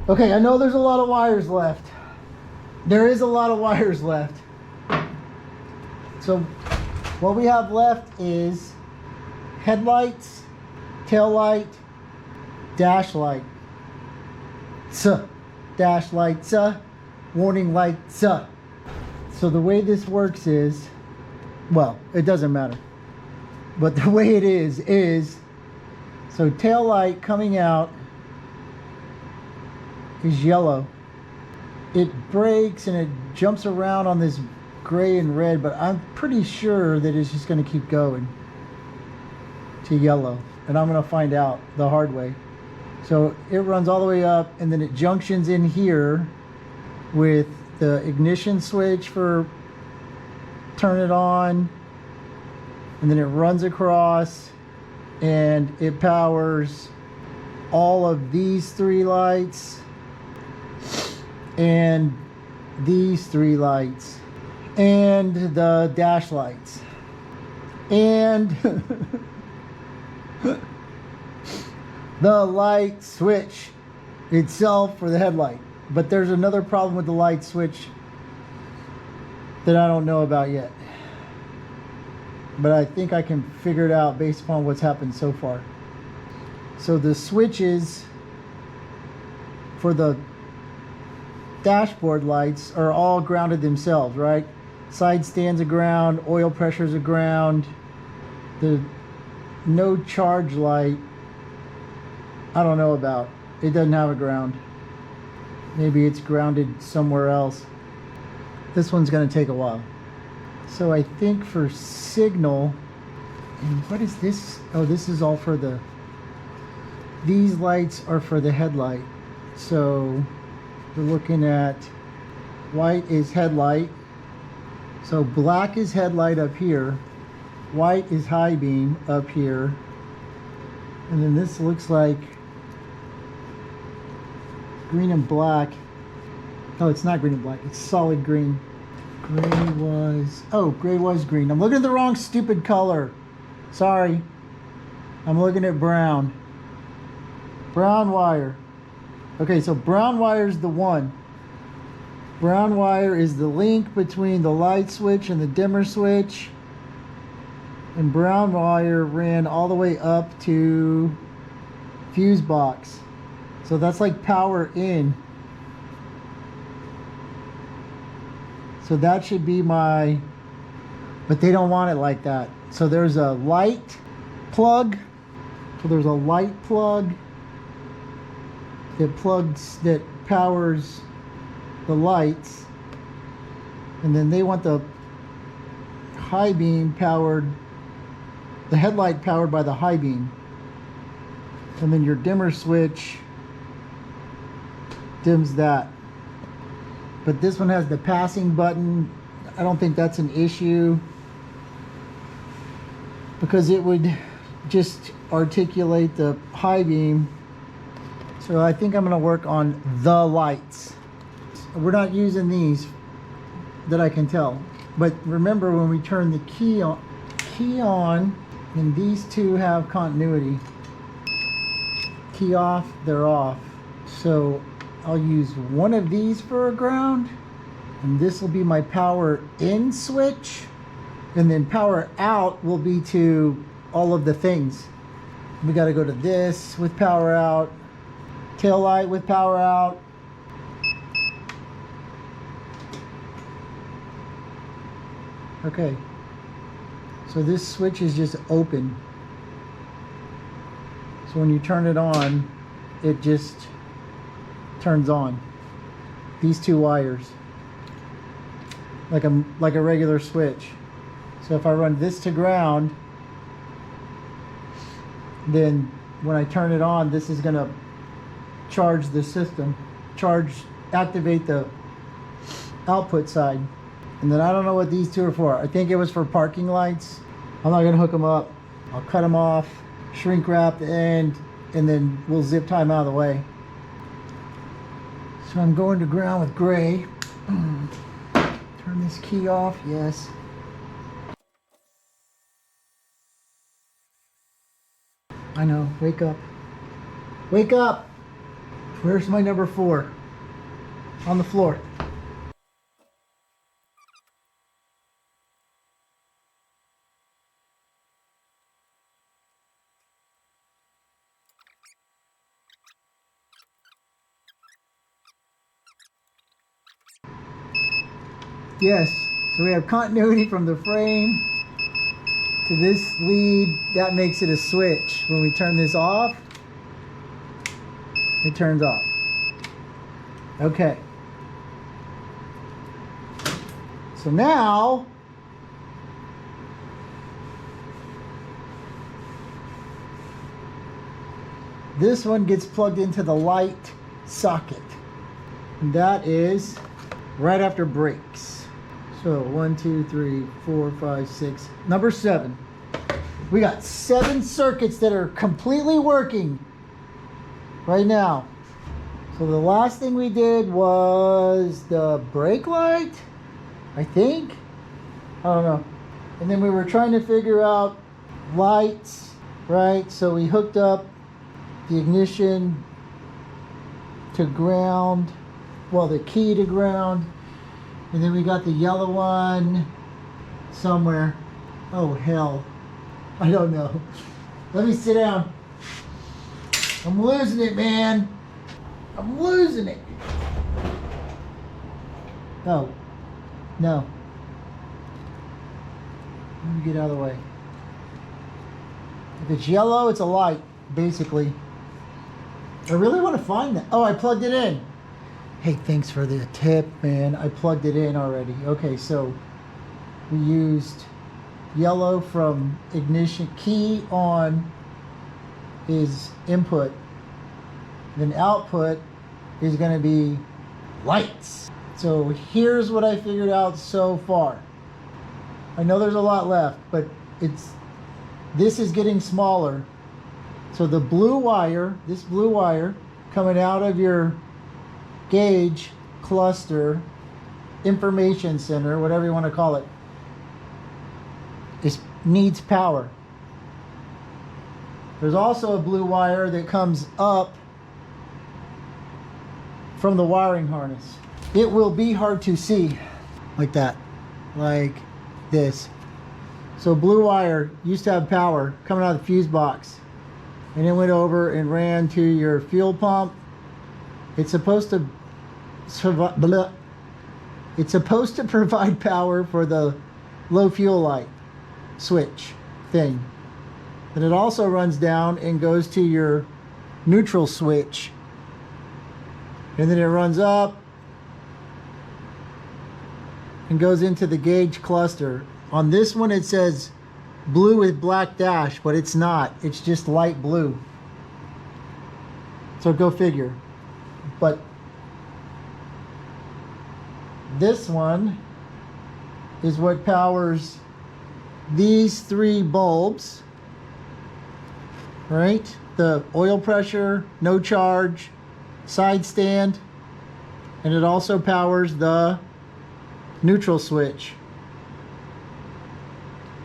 Okay, I know there's a lot of wires left. There is a lot of wires left. So what we have left is headlights, tail light, dash light, dash lights, warning lights. So the way this works is, well, it doesn't matter. But the way it is, so tail light coming out is yellow. It brakes and it jumps around on this gray and red, but I'm pretty sure that it's just going to keep going to yellow, and I'm going to find out the hard way. So it runs all the way up, and then it junctions in here with the ignition switch for turn it on, and then it runs across and it powers all of these three lights and these three lights and the dash lights and the light switch itself for the headlight. But there's another problem with the light switch that I don't know about yet, but I think I can figure it out based upon what's happened so far. So the switches for the dashboard lights are all grounded themselves, right? Side stands are ground, oil pressures are ground. The no charge light, I don't know about. It doesn't have a ground. Maybe it's grounded somewhere else. This one's going to take a while. So I think for signal, and what is this? Oh, this is all for the, these lights are for the headlight. So we're looking at white is headlight. So black is headlight up here. White is high beam up here. And then this looks like green and black. Oh, it's not green and black. It's solid green. Gray was green. I'm looking at the wrong stupid color. Sorry. I'm looking at brown. Brown wire. Okay, so brown wire is the one. Brown wire is the link between the light switch and the dimmer switch. And brown wire ran all the way up to fuse box. So that's like power in. So that should be my, but they don't want it like that. So there's a light plug. So there's a light plug that powers the lights. And then they want the high beam powered, the headlight powered by the high beam. And then your dimmer switch dims that. But this one has the passing button. I don't think that's an issue because it would just articulate the high beam. So I think I'm going to work on the lights. We're not using these that I can tell. But remember when we turn the key on, and these two have continuity. Key off, they're off. So I'll use one of these for a ground, and this will be my power in switch, and then power out will be to all of the things. We got to go to this with power out, tail light with power out, okay, so this switch is just open, so when you turn it on, it just turns on. These two wires, like a regular switch. So if I run this to ground, then when I turn it on, this is gonna charge the system, activate the output side. And then I don't know what these two are for. I think it was for parking lights. I'm not gonna hook them up. I'll cut them off, shrink wrap the end, and then we'll zip tie them out of the way. So I'm going to ground with gray. Turn this key off, yes. I know, wake up. Wake up! Where's my number 4? On the floor. Yes, so we have continuity from the frame to this lead. That makes it a switch. When we turn this off, it turns off. Okay. So now, this one gets plugged into the light socket. And that is right after brakes. So 1, 2, 3, 4, 5, 6. Number 7. We got 7 circuits that are completely working right now. So the last thing we did was the brake light, I think. I don't know. And then we were trying to figure out lights, right? So we hooked up the ignition to ground, well, the key to ground. And then we got the yellow one somewhere. Oh, hell. I don't know. Let me sit down. I'm losing it, man. I'm losing it. Oh, no. Let me get out of the way. If it's yellow, it's a light, basically. I really want to find that. Oh, I plugged it in. Hey, thanks for the tip, man. I plugged it in already. Okay, so we used yellow from ignition. Key on is input. Then output is going to be lights. So here's what I figured out so far. I know there's a lot left, but this is getting smaller. So the blue wire, this blue wire coming out of your gauge cluster, information center, whatever you want to call it, needs power. There's also a blue wire that comes up from the wiring harness. It will be hard to see like that, like this. So blue wire used to have power coming out of the fuse box, and it went over and ran to your fuel pump. It's supposed to provide power for the low fuel light switch thing. And it also runs down and goes to your neutral switch. And then it runs up and goes into the gauge cluster. On this one it says blue with black dash, but it's not. It's just light blue. So go figure. But this one is what powers these 3 bulbs, right? The oil pressure, no charge, side stand, and it also powers the neutral switch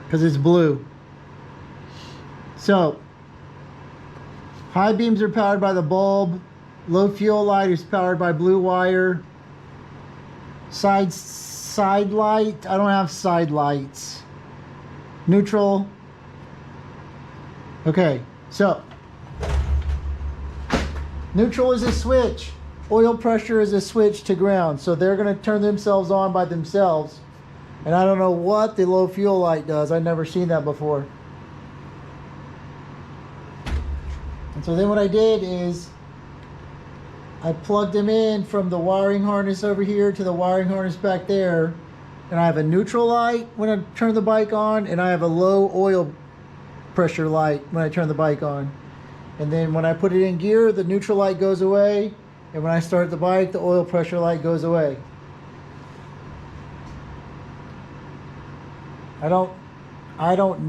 because it's blue. So high beams are powered by the bulb, low fuel light is powered by blue wire, side light, I don't have side lights, neutral. Okay, so neutral is a switch, oil pressure is a switch to ground, so they're going to turn themselves on by themselves. And I don't know what the low fuel light does. I've never seen that before. And so then what I did is I plugged them in from the wiring harness over here to the wiring harness back there. And I have a neutral light when I turn the bike on, and I have a low oil pressure light when I turn the bike on. And then when I put it in gear, the neutral light goes away. And when I start the bike, the oil pressure light goes away. I don't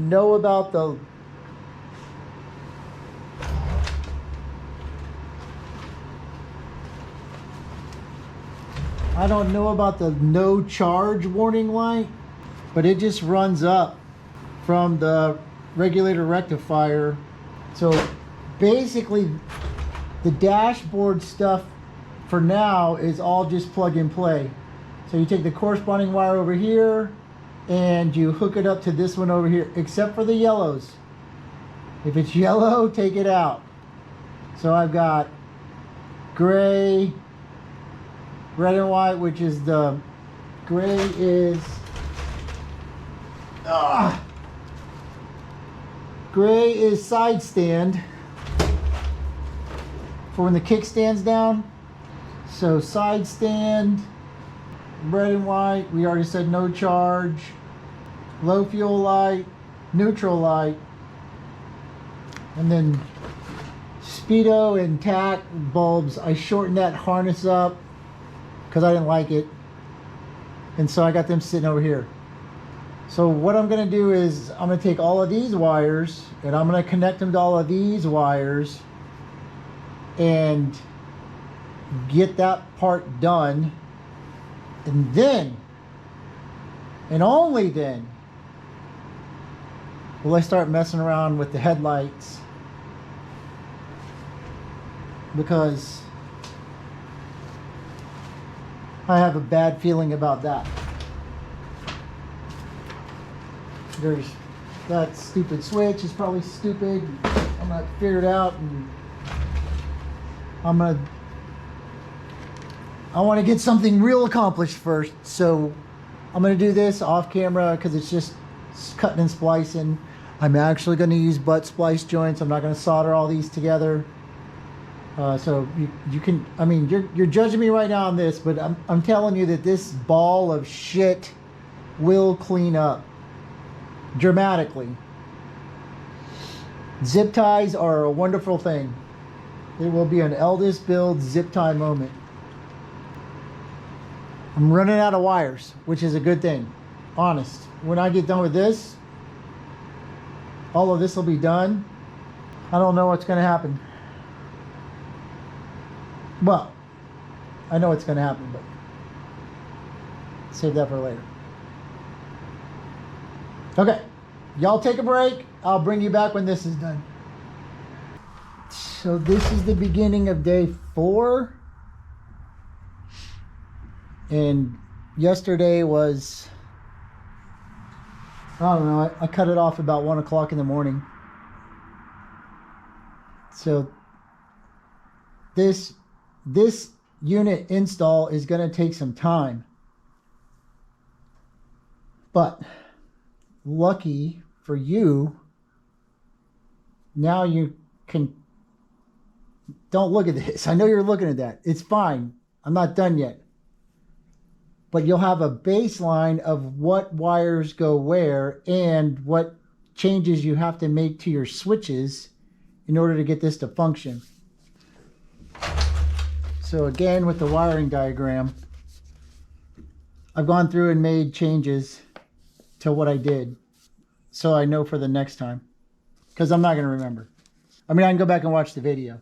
know about the no charge warning light, but it just runs up from the regulator rectifier. So basically The dashboard stuff for now is all just plug and play. So you take the corresponding wire over here and you hook it up to this one over here, except for the yellows. If it's yellow, take it out. So I've got gray, red and white, which is the gray is gray is side stand for when the kickstand's down. So side stand, red and white, we already said no charge, low fuel light, neutral light, and then speedo and tack bulbs. I shortened that harness up because I didn't like it, and so I got them sitting over here. So what I'm going to do is I'm going to take all of these wires and I'm going to connect them to all of these wires and get that part done, and then and only then will I start messing around with the headlights, because I have a bad feeling about that. There's that stupid switch is probably stupid. I'm gonna figure it out, and I want to get something real accomplished first. So I'm gonna do this off camera because it's just cutting and splicing. I'm actually going to use butt splice joints. I'm not going to solder all these together. So you can, I mean, you're judging me right now on this, but I'm telling you that this ball of shit will clean up dramatically. Zip ties are a wonderful thing. It will be an Eldest build zip tie moment. I'm running out of wires, which is a good thing. Honest. When I get done with this, all of this will be done. I don't know what's going to happen. Well, I know what's going to happen, but save that for later. Okay, y'all take a break. I'll bring you back when this is done. So this is the beginning of day 4. And yesterday was, I don't know, I cut it off about 1 o'clock in the morning. So this unit install is going to take some time. But lucky for you, now you can, don't look at this. I know you're looking at that. It's fine. I'm not done yet. But you'll have a baseline of what wires go where and what changes you have to make to your switches in order to get this to function. So again, with the wiring diagram, I've gone through and made changes to what I did, so I know for the next time, because I'm not going to remember. I mean, I can go back and watch the video.